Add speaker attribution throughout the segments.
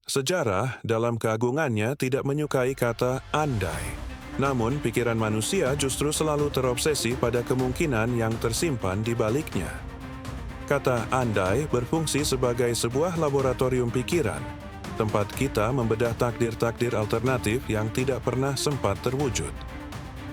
Speaker 1: Sejarah dalam keagungannya tidak menyukai kata andai. Namun, pikiran manusia justru selalu terobsesi pada kemungkinan yang tersimpan di baliknya. Kata andai berfungsi sebagai sebuah laboratorium pikiran, tempat kita membedah takdir-takdir alternatif yang tidak pernah sempat terwujud.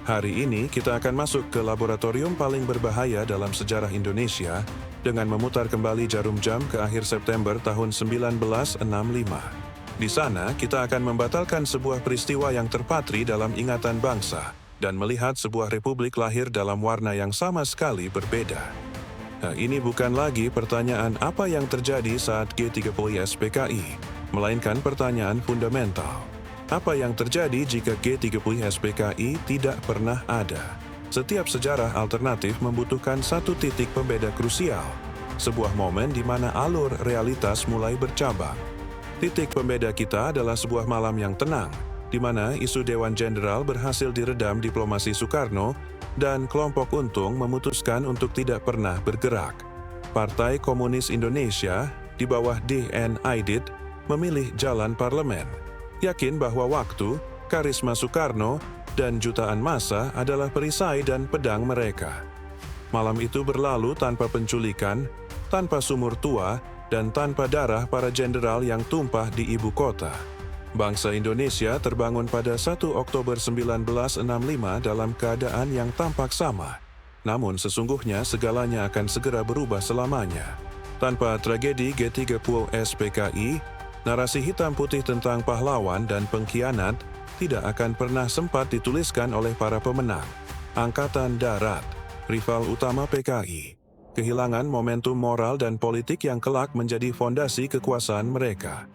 Speaker 1: Hari ini kita akan masuk ke laboratorium paling berbahaya dalam sejarah Indonesia dengan memutar kembali jarum jam ke akhir September tahun 1965. Di sana, kita akan membatalkan sebuah peristiwa yang terpatri dalam ingatan bangsa dan melihat sebuah republik lahir dalam warna yang sama sekali berbeda. Nah, ini bukan lagi pertanyaan apa yang terjadi saat G30 SPKI, melainkan pertanyaan fundamental. Apa yang terjadi jika G30 SPKI tidak pernah ada? Setiap sejarah alternatif membutuhkan satu titik pembeda krusial, sebuah momen di mana alur realitas mulai bercabang. Titik pembeda kita adalah sebuah malam yang tenang, di mana isu Dewan Jenderal berhasil diredam diplomasi Soekarno dan kelompok untung memutuskan untuk tidak pernah bergerak. Partai Komunis Indonesia, di bawah D.N. Aidit, memilih jalan parlemen. Yakin bahwa waktu, karisma Soekarno, dan jutaan massa adalah perisai dan pedang mereka. Malam itu berlalu tanpa penculikan, tanpa sumur tua, dan tanpa darah para jenderal yang tumpah di ibu kota. Bangsa Indonesia terbangun pada 1 Oktober 1965 dalam keadaan yang tampak sama. Namun sesungguhnya segalanya akan segera berubah selamanya. Tanpa tragedi G30 SPKI, narasi hitam putih tentang pahlawan dan pengkhianat tidak akan pernah sempat dituliskan oleh para pemenang. Angkatan Darat, rival utama PKI, kehilangan momentum moral dan politik yang kelak menjadi fondasi kekuasaan mereka.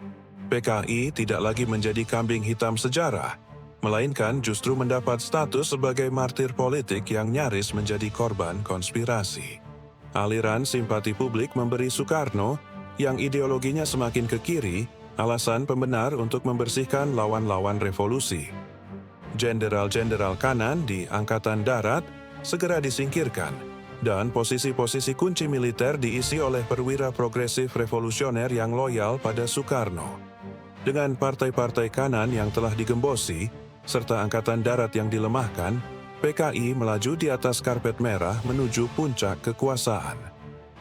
Speaker 1: PKI tidak lagi menjadi kambing hitam sejarah, melainkan justru mendapat status sebagai martir politik yang nyaris menjadi korban konspirasi. Aliran simpati publik memberi Soekarno, yang ideologinya semakin ke kiri, alasan pembenar untuk membersihkan lawan-lawan revolusi. Jenderal-jenderal kanan di Angkatan Darat segera disingkirkan, dan posisi-posisi kunci militer diisi oleh perwira progresif revolusioner yang loyal pada Soekarno. Dengan partai-partai kanan yang telah digembosi, serta Angkatan Darat yang dilemahkan, PKI melaju di atas karpet merah menuju puncak kekuasaan.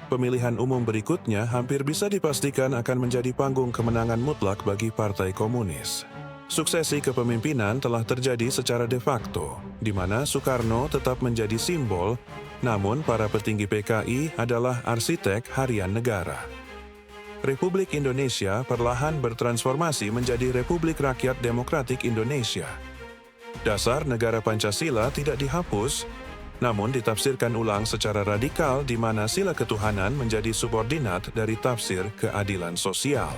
Speaker 1: Pemilihan umum berikutnya hampir bisa dipastikan akan menjadi panggung kemenangan mutlak bagi Partai Komunis. Suksesi kepemimpinan telah terjadi secara de facto, di mana Soekarno tetap menjadi simbol, namun para petinggi PKI adalah arsitek harian negara. Republik Indonesia perlahan bertransformasi menjadi Republik Rakyat Demokratik Indonesia. Dasar negara Pancasila tidak dihapus, namun ditafsirkan ulang secara radikal di mana sila ketuhanan menjadi subordinat dari tafsir keadilan sosial.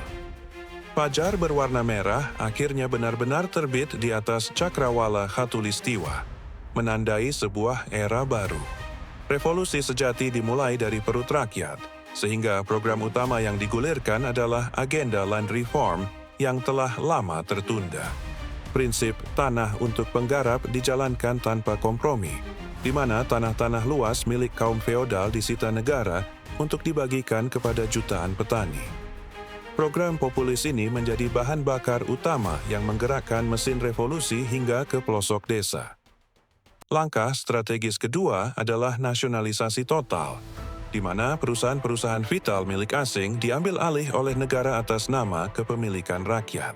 Speaker 1: Fajar berwarna merah akhirnya benar-benar terbit di atas cakrawala khatulistiwa, menandai sebuah era baru. Revolusi sejati dimulai dari perut rakyat, sehingga program utama yang digulirkan adalah agenda land reform yang telah lama tertunda. Prinsip tanah untuk penggarap dijalankan tanpa kompromi, di mana tanah-tanah luas milik kaum feodal disita negara untuk dibagikan kepada jutaan petani. Program populis ini menjadi bahan bakar utama yang menggerakkan mesin revolusi hingga ke pelosok desa. Langkah strategis kedua adalah nasionalisasi total, di mana perusahaan-perusahaan vital milik asing diambil alih oleh negara atas nama kepemilikan rakyat.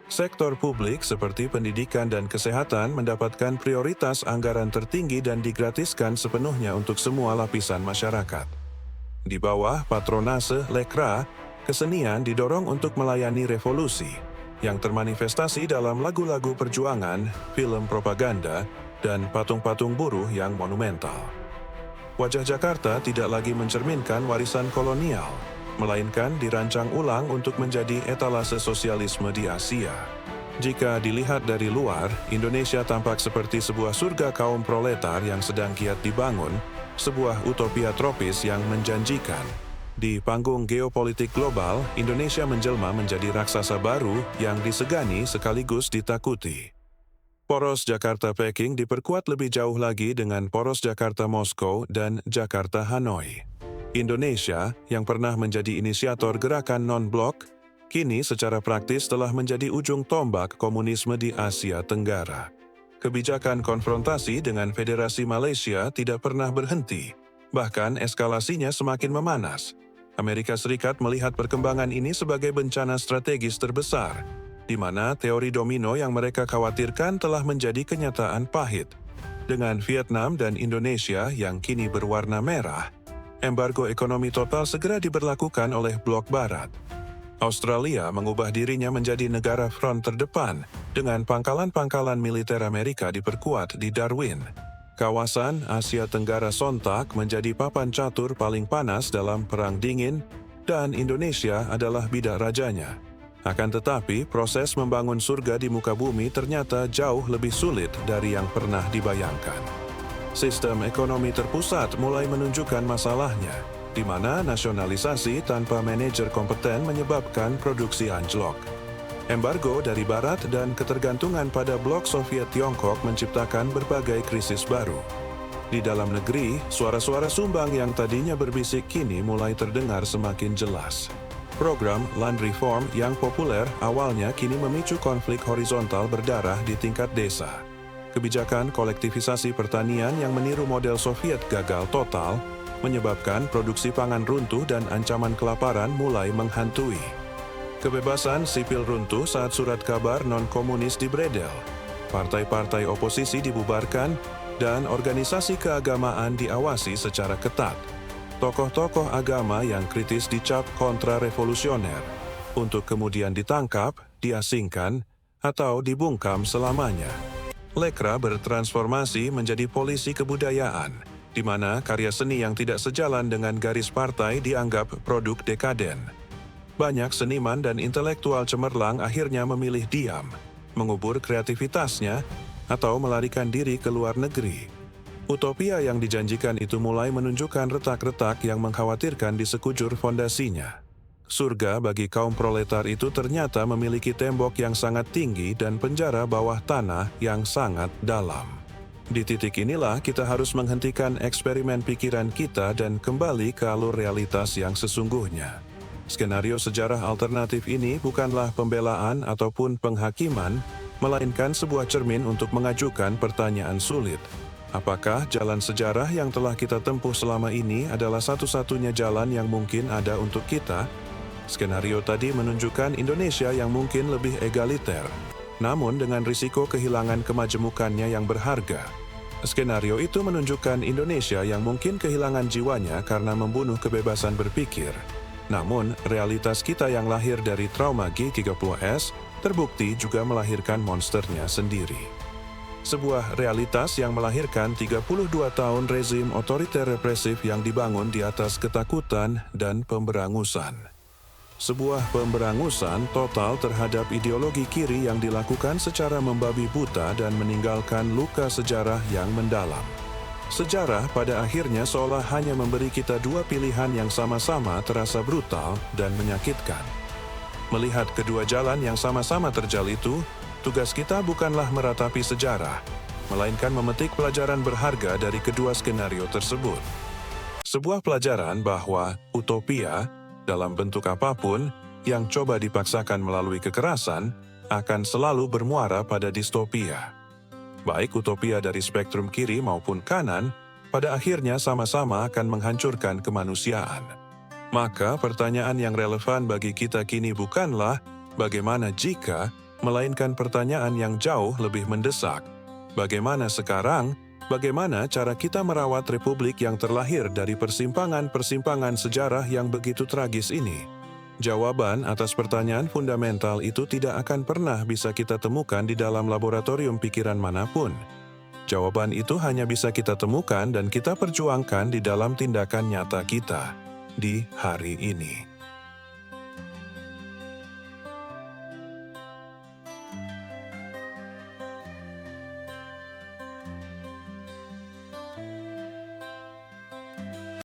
Speaker 1: Sektor publik seperti pendidikan dan kesehatan mendapatkan prioritas anggaran tertinggi dan digratiskan sepenuhnya untuk semua lapisan masyarakat. Di bawah patronase Lekra, kesenian didorong untuk melayani revolusi, yang termanifestasi dalam lagu-lagu perjuangan, film propaganda, dan patung-patung buruh yang monumental. Wajah Jakarta tidak lagi mencerminkan warisan kolonial, melainkan dirancang ulang untuk menjadi etalase sosialisme di Asia. Jika dilihat dari luar, Indonesia tampak seperti sebuah surga kaum proletar yang sedang giat dibangun, sebuah utopia tropis yang menjanjikan. Di panggung geopolitik global, Indonesia menjelma menjadi raksasa baru yang disegani sekaligus ditakuti. Poros Jakarta-Peking diperkuat lebih jauh lagi dengan poros Jakarta-Moskow dan Jakarta-Hanoi. Indonesia, yang pernah menjadi inisiator gerakan non-blok, kini secara praktis telah menjadi ujung tombak komunisme di Asia Tenggara. Kebijakan konfrontasi dengan Federasi Malaysia tidak pernah berhenti, bahkan eskalasinya semakin memanas. Amerika Serikat melihat perkembangan ini sebagai bencana strategis terbesar, di mana teori domino yang mereka khawatirkan telah menjadi kenyataan pahit. Dengan Vietnam dan Indonesia yang kini berwarna merah, embargo ekonomi total segera diberlakukan oleh blok Barat. Australia mengubah dirinya menjadi negara front terdepan dengan pangkalan-pangkalan militer Amerika diperkuat di Darwin. Kawasan Asia Tenggara sontak menjadi papan catur paling panas dalam Perang Dingin dan Indonesia adalah bidak rajanya. Akan tetapi, proses membangun surga di muka bumi ternyata jauh lebih sulit dari yang pernah dibayangkan. Sistem ekonomi terpusat mulai menunjukkan masalahnya, di mana nasionalisasi tanpa manajer kompeten menyebabkan produksi anjlok. Embargo dari Barat dan ketergantungan pada blok Soviet Tiongkok menciptakan berbagai krisis baru. Di dalam negeri, suara-suara sumbang yang tadinya berbisik kini mulai terdengar semakin jelas. Program Land Reform yang populer awalnya kini memicu konflik horizontal berdarah di tingkat desa. Kebijakan kolektivisasi pertanian yang meniru model Soviet gagal total, menyebabkan produksi pangan runtuh dan ancaman kelaparan mulai menghantui. Kebebasan sipil runtuh saat surat kabar non-komunis dibredel, partai-partai oposisi dibubarkan, dan organisasi keagamaan diawasi secara ketat. Tokoh-tokoh agama yang kritis dicap kontra-revolusioner, untuk kemudian ditangkap, diasingkan, atau dibungkam selamanya. Lekra bertransformasi menjadi polisi kebudayaan, di mana karya seni yang tidak sejalan dengan garis partai dianggap produk dekaden. Banyak seniman dan intelektual cemerlang akhirnya memilih diam, mengubur kreativitasnya, atau melarikan diri ke luar negeri. Utopia yang dijanjikan itu mulai menunjukkan retak-retak yang mengkhawatirkan di sekujur fondasinya. Surga bagi kaum proletar itu ternyata memiliki tembok yang sangat tinggi dan penjara bawah tanah yang sangat dalam. Di titik inilah kita harus menghentikan eksperimen pikiran kita dan kembali ke alur realitas yang sesungguhnya. Skenario sejarah alternatif ini bukanlah pembelaan ataupun penghakiman, melainkan sebuah cermin untuk mengajukan pertanyaan sulit. Apakah jalan sejarah yang telah kita tempuh selama ini adalah satu-satunya jalan yang mungkin ada untuk kita? Skenario tadi menunjukkan Indonesia yang mungkin lebih egaliter, namun dengan risiko kehilangan kemajemukannya yang berharga. Skenario itu menunjukkan Indonesia yang mungkin kehilangan jiwanya karena membunuh kebebasan berpikir. Namun, realitas kita yang lahir dari trauma G30S terbukti juga melahirkan monsternya sendiri. Sebuah realitas yang melahirkan 32 tahun rezim otoriter represif yang dibangun di atas ketakutan dan pemberangusan. Sebuah pemberangusan total terhadap ideologi kiri yang dilakukan secara membabi buta dan meninggalkan luka sejarah yang mendalam. Sejarah pada akhirnya seolah hanya memberi kita dua pilihan yang sama-sama terasa brutal dan menyakitkan. Melihat kedua jalan yang sama-sama terjal itu, tugas kita bukanlah meratapi sejarah, melainkan memetik pelajaran berharga dari kedua skenario tersebut. Sebuah pelajaran bahwa utopia, dalam bentuk apapun, yang coba dipaksakan melalui kekerasan, akan selalu bermuara pada distopia. Baik utopia dari spektrum kiri maupun kanan, pada akhirnya sama-sama akan menghancurkan kemanusiaan. Maka pertanyaan yang relevan bagi kita kini bukanlah bagaimana jika, melainkan pertanyaan yang jauh lebih mendesak. Bagaimana sekarang? Bagaimana cara kita merawat republik yang terlahir dari persimpangan-persimpangan sejarah yang begitu tragis ini? Jawaban atas pertanyaan fundamental itu tidak akan pernah bisa kita temukan di dalam laboratorium pikiran manapun. Jawaban itu hanya bisa kita temukan dan kita perjuangkan di dalam tindakan nyata kita di hari ini.